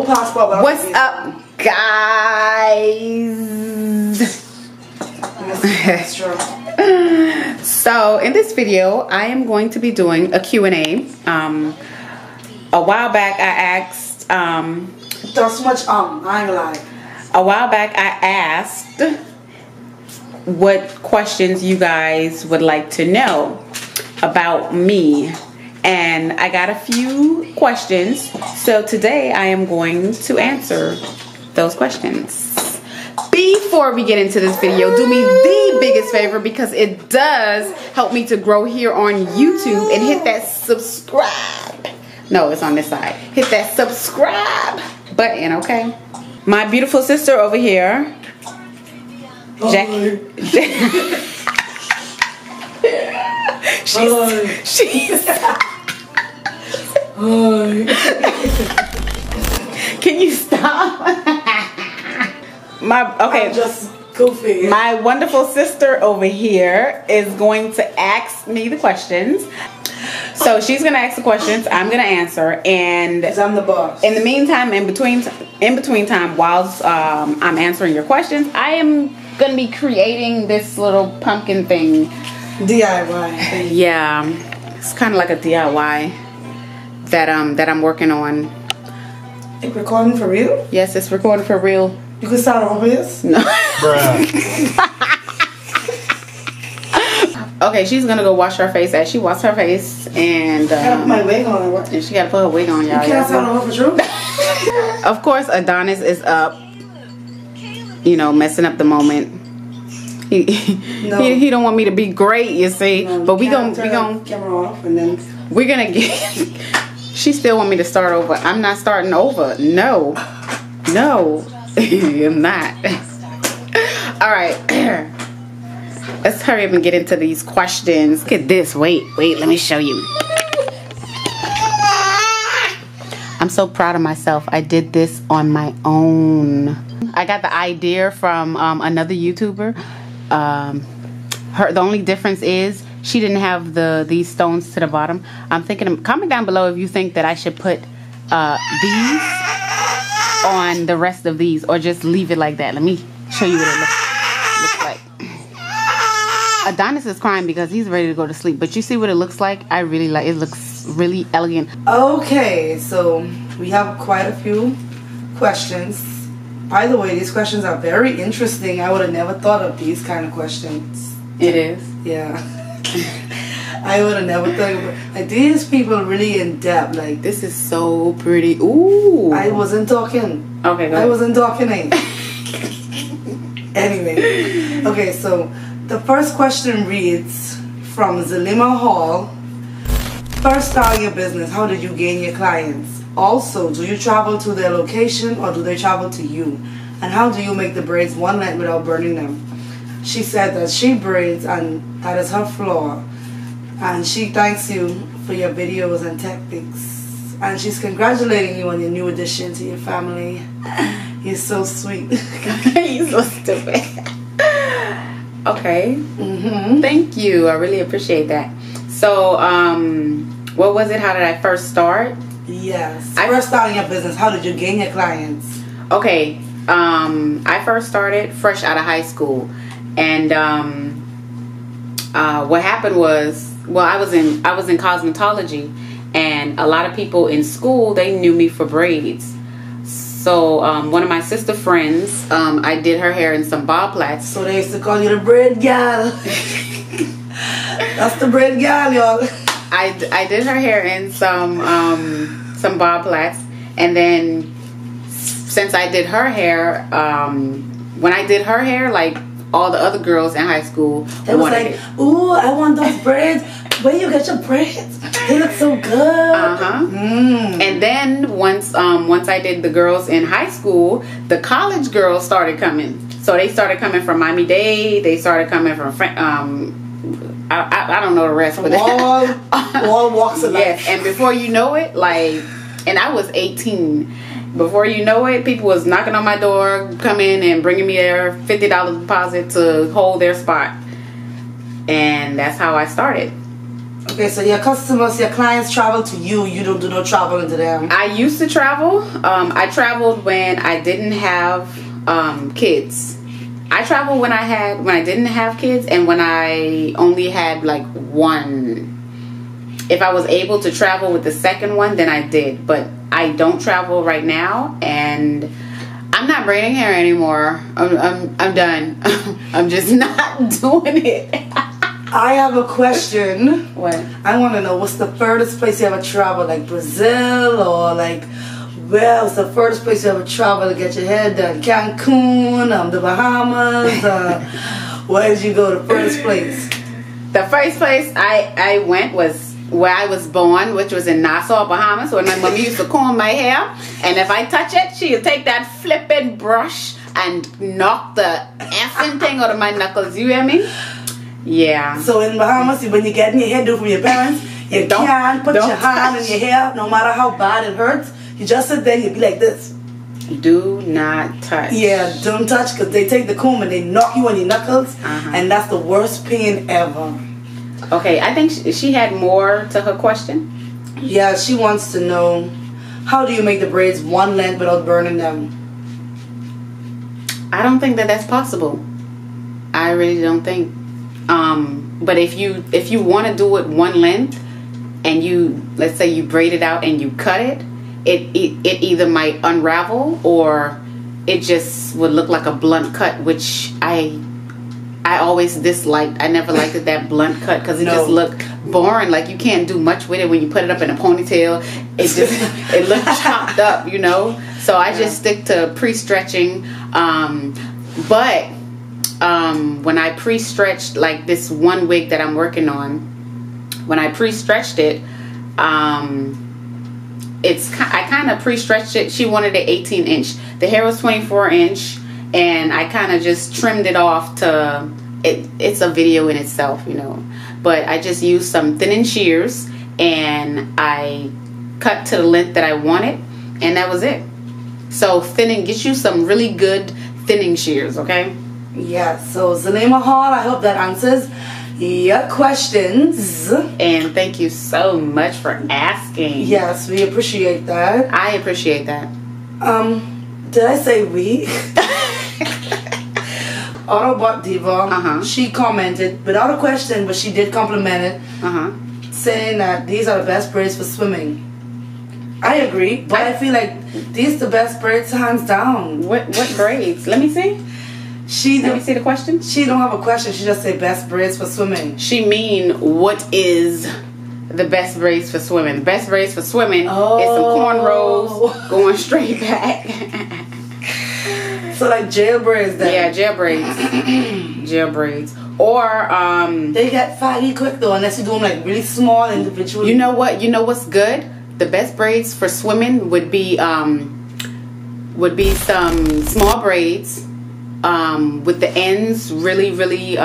passport. But What's up, guys? So in this video, I am going to be doing a Q&A. A while back, I asked. That's much. I ain't gonna lie. A while back, I asked what questions you guys would like to know about me, and I got a few questions. So today, I am going to answer those questions. Before we get into this video, do me the biggest favor, because it does help me to grow here on YouTube, and hit that subscribe. No, it's on this side. Hit that subscribe button, okay? My beautiful sister over here, Jackie. she's Can you stop? I'm just goofy. My wonderful sister over here is going to ask me the questions. So she's gonna ask the questions, I'm gonna answer, and because I'm the boss. In the meantime, in between time, whilst I'm answering your questions, I am gonna be creating this little pumpkin thing. DIY thing. Yeah, it's kind of like a DIY that I'm working on. It's recording for real? Yes, it's recording for real. You can start over this? No. Bruh. Okay, she's gonna go wash her face as she washes her face, and I gotta put my wig on. What? And she gotta put her wig on, y'all. You can't start over for true? Of course, Adonis is up, messing up the moment. He don't want me to be great, you see. No, but we turn gonna the camera off, and then we're gonna get. She still want me to start over. I'm not starting over. No, I'm not. All right. Let's hurry up and get into these questions. Look at this. Wait, let me show you. I'm so proud of myself. I did this on my own. I got the idea from another YouTuber. The only difference is she didn't have these stones to the bottom. I'm thinking, comment down below if you think that I should put these on the rest of these, or just leave it like that. Let me show you what it looks like. Adonis is crying because he's ready to go to sleep, but you see what it looks like? I really like it. Looks really elegant. Okay, so we have quite a few questions. By the way, these questions are very interesting. I would have never thought of these kind of questions. It is? Yeah. I would have never thought of it. Like, these people really in depth. Like, this is so pretty. Ooh. I wasn't talking. Okay, go ahead. I wasn't talking. Anyway. Okay, so the first question reads from Zalima Hall. First, start your business. How did you gain your clients? Also, do you travel to their location or do they travel to you? And how do you make the braids one night without burning them? She said that she braids and that is her flaw. And she thanks you for your videos and techniques. And she's congratulating you on your new addition to your family. You're so sweet. You're so stupid. Okay. Thank you. I really appreciate that. So, what was it? How did I first start? Yes. First starting your business, how did you gain your clients? Okay. I first started fresh out of high school, and what happened was, well, I was in cosmetology, and a lot of people in school, they knew me for braids. So one of my sister friends, I did her hair in some bob plaits. So they used to call you the braid gal. That's the braid gal, y'all. I did her hair in some bob plaits, and then since I did her hair, when I did her hair, like all the other girls in high school, they was like, "Ooh, I want those braids. Where you get your braids? They look so good." And then once I did the girls in high school, the college girls started coming. So they started coming from Miami-Dade. They started coming from I don't know the rest, but all walks of life. Yes, and before you know it, and I was 18. Before you know it, people was knocking on my door, coming and bringing me their $50 deposit to hold their spot, and that's how I started. Okay, so your customers, your clients travel to you. You don't do no traveling to them. I used to travel. I traveled when I didn't have kids. I traveled when I didn't have kids, and when I only had like one. If I was able to travel with the second one, then I did. But I don't travel right now, and I'm not braiding hair anymore. I'm done. I'm just not doing it. I have a question. What? I want to know, what's the furthest place you ever traveled? Like Brazil, or like, where's the furthest place you ever traveled to get your hair done? Cancun, the Bahamas. Where did you go? The first place? The first place I went was where I was born, which was in Nassau, Bahamas, where my mommy used to comb my hair. And if I touch it, she'd take that flipping brush and knock the effing thing out of my knuckles. You hear me? Yeah. So in Bahamas, when you're getting your hair done from your parents, you can't put your hand in your hair, no matter how bad it hurts. You just sit there and you be like this. Do not touch. Yeah, don't touch, because they take the comb and they knock you on your knuckles, and that's the worst pain ever. Okay, I think she had more to her question. Yeah, she wants to know, how do you make the braids one length without burning them? I don't think that that's possible. I really don't think. But if you want to do it one length, and let's say you braid it out and you cut it, it either might unravel or it just would look like a blunt cut, which I always disliked. I never liked that blunt cut because it just looked boring. Like you can't do much with it when you put it up in a ponytail. It looks chopped up, you know. So I just stick to pre-stretching. But when I pre-stretched, like this one wig that I'm working on, when I pre-stretched it, I kind of pre-stretched it. She wanted an 18-inch. The hair was 24-inch, and I kind of just trimmed it off to it's a video in itself, you know. But I just used some thinning shears, and I cut to the length that I wanted, and that was it. So thinning, get you some really good thinning shears, okay? Yeah, so Zalima Hall, I hope that answers your questions. And thank you so much for asking. Yes, we appreciate that. I appreciate that. Did I say we? Autobot Diva, she commented without a question, but she did compliment it, saying that these are the best braids for swimming. I agree, but I feel like these are the best braids hands down. What braids? Let me see. Let me see the question. She don't have a question. She just said best braids for swimming. She mean, what is the best braids for swimming? The best braids for swimming is some cornrows going straight back. So like jail braids then? Yeah, jail braids. Jail braids. Or they get faggy quick though, unless you do them like really small individually. You know what? You know what's good? The best braids for swimming would be some small braids. With the ends really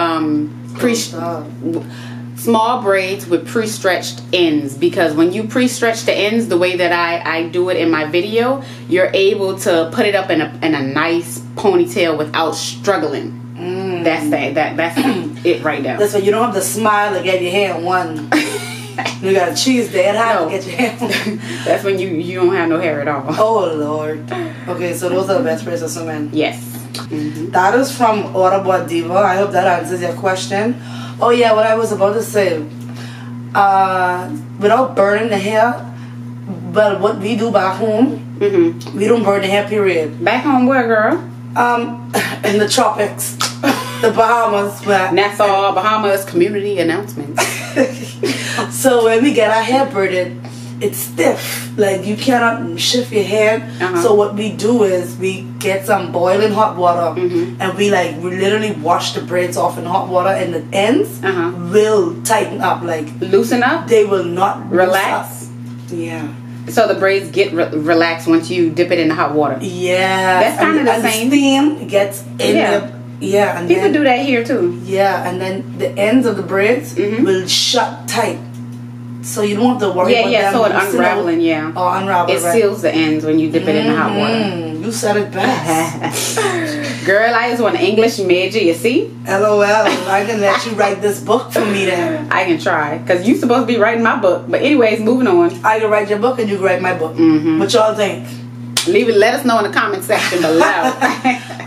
small braids with pre-stretched ends, because when you pre-stretch the ends the way that I do it in my video, you're able to put it up in a nice ponytail without struggling. That's it right now. That's why you don't have to smile to get your hair in one. You gotta choose that how to get your hair. That's when you don't have no hair at all. Oh Lord. Okay, so those are the best braids for swimming. Yes. That is from Autobot Diva. I hope that answers your question. Oh yeah, what I was about to say. Without burning the hair, but what we do back home, we don't burn the hair, period. Back home where, girl? In the tropics. The Bahamas. Nassau, Bahamas community announcements. So when we get our hair braided, it's stiff. Like you cannot shift your hair. So what we do is we get some boiling hot water and we literally wash the braids off in hot water, and the ends will tighten up, like loosen up. They will not relax. Yeah. So the braids get relaxed once you dip it in the hot water. Yeah. That's kind of the same. The steam gets in and people do that here too. Yeah, and then the ends of the braids will shut tight. So you don't have to worry about them. So it unraveling, Or unravel, it seals the ends when you dip it in the hot water. You said it best. Girl, I just want an English major, you see? LOL. I can let you write this book for me then. I can try, because you're supposed to be writing my book. But anyways, moving on. I can write your book and you can write my book. What y'all think? Let us know in the comment section below.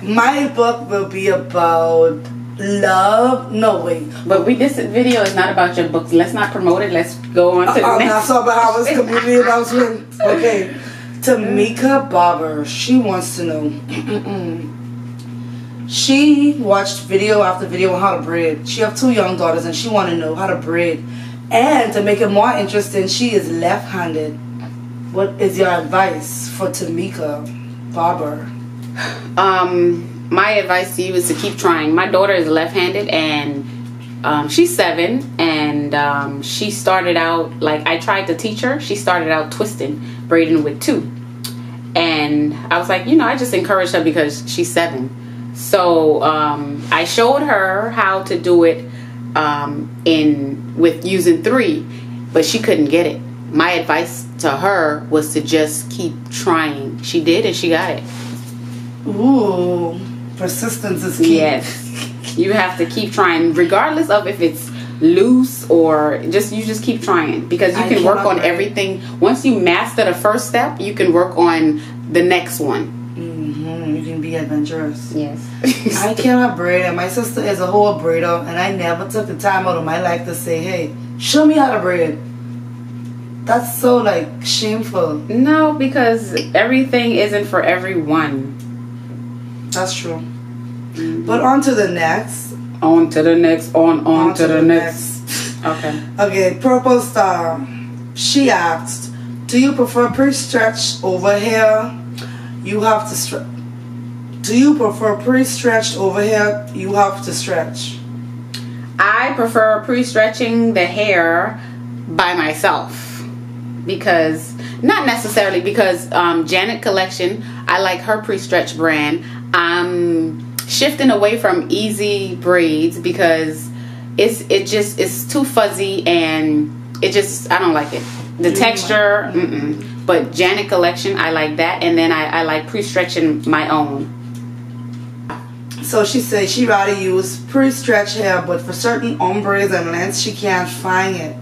My book will be about love. No, wait. But this video is not about your books. Let's not promote it. Let's go on to the next. That's all about how it's community announcement. Okay. Tamika Barber. She wants to know. She watched video after video on how to braid. She have 2 young daughters and she want to know how to braid. And to make it more interesting, she is left-handed. What is your advice for Tamika Barber? My advice to you is to keep trying. My daughter is left-handed and she's 7 and she started out, like I tried to teach her. She started out twisting, braiding with 2. And I was like, I just encouraged her because she's 7. So I showed her how to do it with using 3, but she couldn't get it. My advice to her was to just keep trying. She did, and she got it. Ooh, persistence is key. Yes, you have to keep trying, regardless of if it's loose or you just keep trying, because you can work on everything. Once you master the first step, you can work on the next one. You can be adventurous. Yes. I cannot braid, and my sister is a whole braider, and I never took the time out of my life to say, hey, show me how to braid. That's so like shameful. No, because everything isn't for everyone. That's true. But on to the next. On to the next. On to the next. Okay. Okay, Purple Star. She asked, do you prefer pre-stretched over here? You have to stretch. Do you prefer pre-stretched over here? You have to stretch. I prefer pre-stretching the hair by myself, because not necessarily because Janet Collection, I like her pre-stretch brand. I'm shifting away from easy braids because it's too fuzzy and I don't like it. The texture, but Janet Collection, I like that, and then I like pre-stretching my own. So she says she rather use pre-stretch hair, but for certain ombres and lengths she can't find it.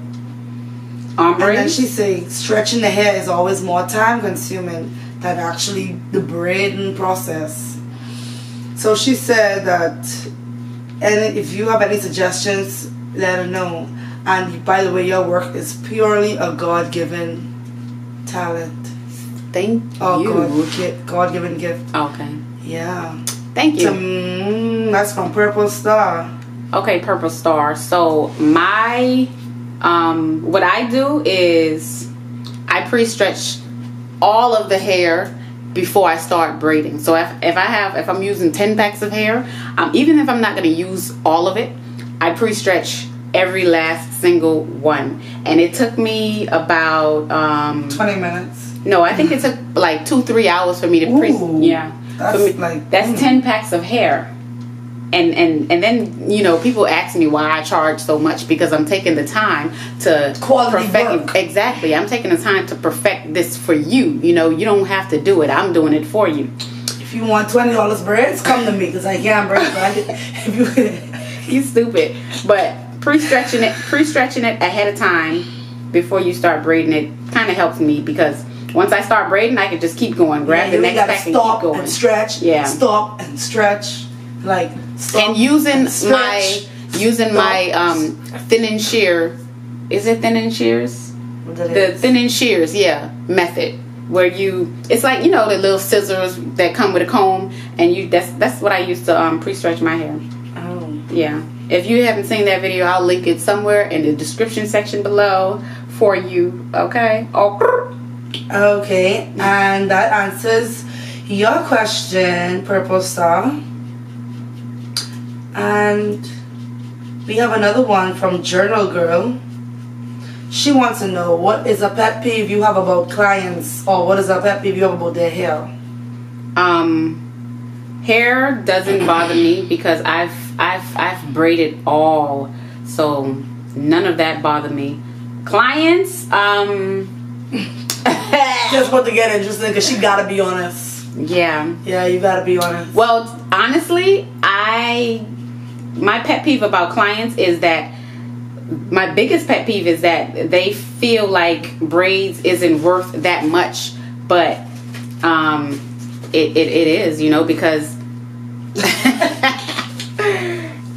Ombres? And then she says stretching the hair is always more time consuming than actually the braiding process. So she said that, and if you have any suggestions, let her know. And by the way, your work is purely a God-given talent. Thank you. God-given gift. Okay. Yeah. Thank you. That's from Purple Star. Okay, Purple Star. So my what I do is I pre-stretch all of the hair before I start braiding. So if I'm using 10 packs of hair, even if I'm not going to use all of it, I pre-stretch every last single one. And it took me about 20 minutes. No, I think it took like 2-3 hours for me to yeah. That's 10 packs of hair. And then, you know, people ask me why I charge so much, because I'm taking the time to perfect. Exactly. I'm taking the time to perfect this for you. You know, you don't have to do it. I'm doing it for you. If you want $20 braids, come to me, because I can't braid. You stupid. But pre-stretching it ahead of time before you start braiding it kind of helps me, because once I start braiding, I can just keep going. Grab the next pack and keep going. And stretch. Yeah. Stop and stretch. Like stop and using my thin and shear. Is it thin and shears? The thin and shears, yeah, method. Where it's like, you know, the little scissors that come with a comb, and that's what I use to pre-stretch my hair. Oh. Yeah. If you haven't seen that video, I'll link it somewhere in the description section below for you. Okay. Okay, and that answers your question, Purple Star. And we have another one from Journal Girl. She wants to know, what is a pet peeve you have about clients, or what is a pet peeve you have about their hair? Hair doesn't bother me because I've braided all, so none of that bothered me. Clients, just want to get interesting because she gotta be honest. Yeah. Yeah, you gotta be honest. Well, honestly, my pet peeve about clients is that my biggest pet peeve is that they feel like braids isn't worth that much, but it is, you know, because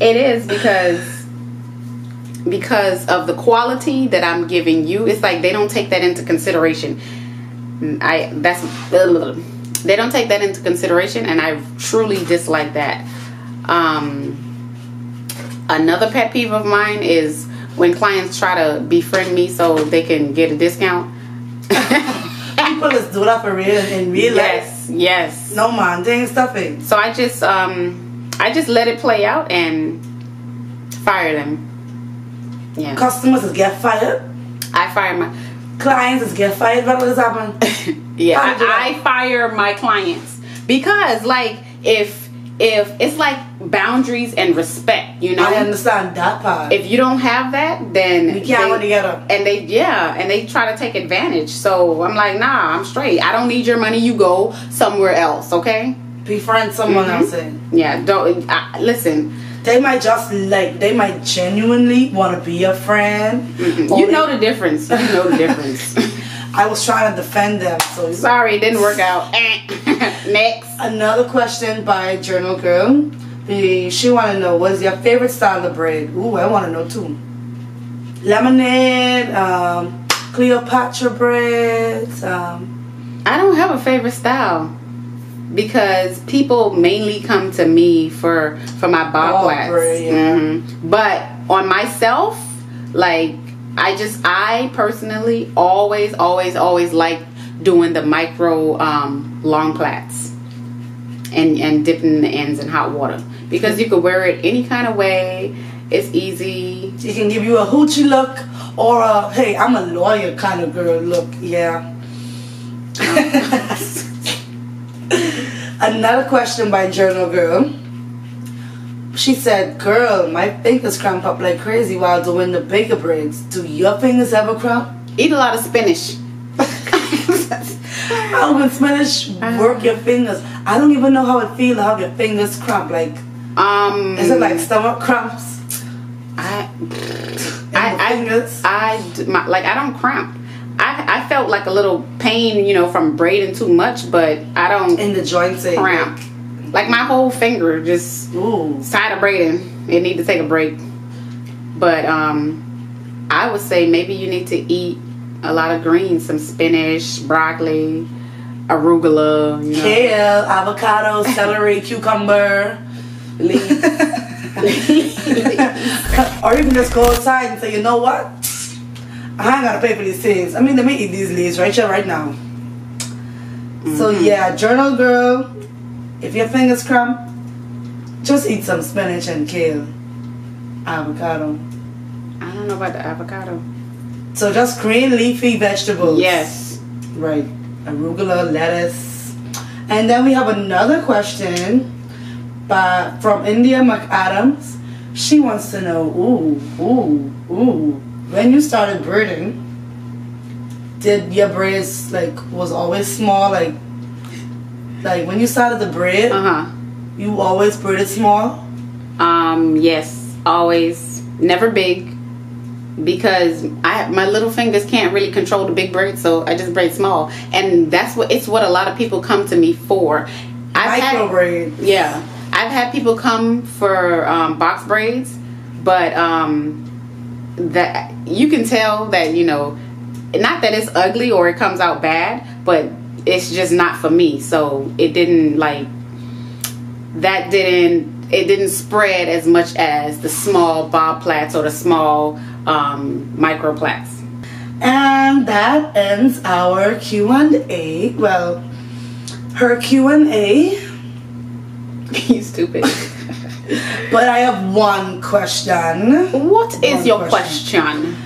it is because of the quality that I'm giving you. It's like they don't take that into consideration. They don't take that into consideration, and I truly dislike that. Another pet peeve of mine is when clients try to befriend me so they can get a discount. People just do that for real in real life. Yes. No man, they ain't stuffing. So I just let it play out and fire them. Yeah. Customers just get fired. I fire my clients just get fired. What does happen? Yeah, I fire my clients because, like, if it's like boundaries and respect, you know. I understand that part. If you don't have that, then you can't work together. And they try to take advantage. So I'm like, nah, I'm straight. I don't need your money. You go somewhere else, okay? Befriend someone else. Yeah, don't listen. They might genuinely want to be a friend. You know the difference. You know the difference. I was trying to defend them. So sorry, it didn't work out. Next. Another question by Journal Girl. She want to know, what's your favorite style of braid? Ooh, I want to know too. Lemonade, Cleopatra braids. I don't have a favorite style because people mainly come to me for my bob wax. Yeah. But on myself, like, I personally always like doing the micro long plaits and dipping the ends in hot water because you could wear it any kind of way. It's easy. It can give you a hoochie look or a, hey, I'm a lawyer kind of girl look. Yeah. Another question by Journal Girl. She said, girl, my fingers cramp up like crazy while doing the baker braids. Do your fingers ever cramp? Eat a lot of spinach. How can spinach work your fingers? I don't even know how it feels to have your fingers cramp. Like, is it like stomach cramps? I don't cramp. I felt like a little pain, you know, from braiding too much, but I don't in the joints cramp. Like my whole finger just tired of braiding. It need to take a break. But I would say maybe you need to eat a lot of greens, some spinach, broccoli, arugula, you know. Kale, avocado, celery, cucumber, leaves. Or you can just go outside and say, you know what? I ain't gotta pay for these things. I mean, let me eat these leaves right here, right now. So yeah, Journal Girl, if your fingers cramp, just eat some spinach and kale, avocado. I don't know about the avocado. So just green leafy vegetables. Yes. Right. Arugula, lettuce. And then we have another question from India McAdams. She wants to know, when you started braiding, did your braids was always small? Like when you started the braid, you always braided small? Yes, always. Never big. Because my little fingers can't really control the big braids, so I just braid small, and it's what a lot of people come to me for. Micro braid. Yeah, I've had people come for box braids, but that you can tell that, you know, not that it's ugly or it comes out bad, but it's just not for me. So it didn't it didn't spread as much as the small bob plaits or the small micro plaits. And that ends our Q&A. Well, her Q&A. You stupid. But I have one question. What is your question?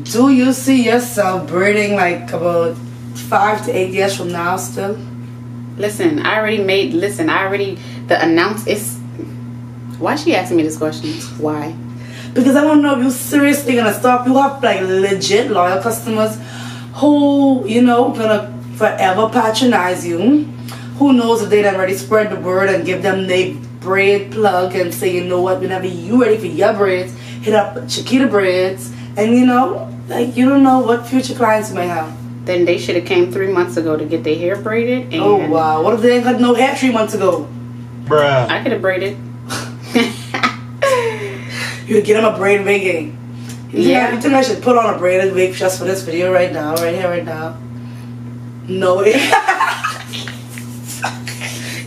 Do you see yourself braiding like about 5 to 8 years from now still? Listen, the announce is. Why is she asking me this question? Why? Because I don't know if you're seriously gonna stop. You have like legit loyal customers who, you know, gonna forever patronize you. who knows if they done already spread the word and give them their braid plug and say, you know what, whenever you ready for your braids, hit up Chiquita Braids. And you know, like, you don't know what future clients you may have. Then they should have came 3 months ago to get their hair braided. And oh wow, what if they ain't got no hair 3 months ago? Bruh. I could have braided. You would get them a braid wig, eh? Yeah. You think I should put on a braided wig just for this video right now, right here, right now? No way.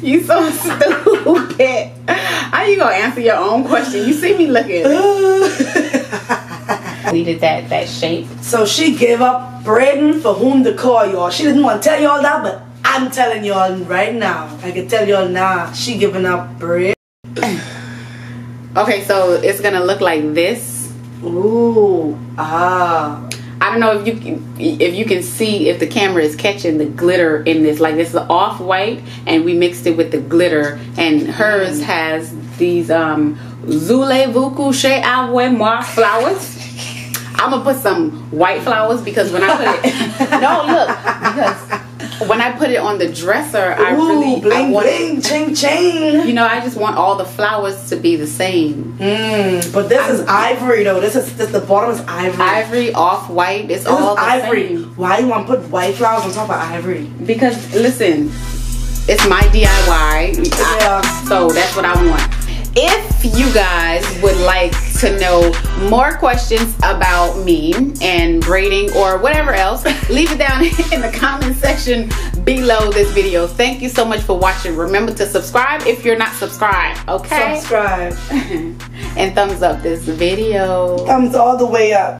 You so stupid. How you gonna answer your own question? You see me looking. Needed that shape. So she gave up braiding for whom to call y'all. She didn't want to tell y'all that, but I'm telling y'all right now. I can tell y'all now. She giving up braid. Okay, so it's gonna look like this. Ooh, ah. I don't know if you can see if the camera is catching the glitter in this. Like, this is off-white, and we mixed it with the glitter. And hers has these Voulez-vous coucher avec moi flowers. I'm gonna put some white flowers because when I put it, no, look, because when I put it on the dresser, I really bling bling, ching ching. You know, I just want all the flowers to be the same. But this is ivory though. This the bottom is ivory. Ivory, off white. It's all the ivory. same. Why you want to put white flowers on top of ivory? Because listen, it's my DIY. So that's what I want. If you guys would like to know more questions about me and braiding or whatever else, leave it down in the comment section below this video. Thank you so much for watching. Remember to subscribe if you're not subscribed, okay? Subscribe. And thumbs up this video. Thumbs all the way up.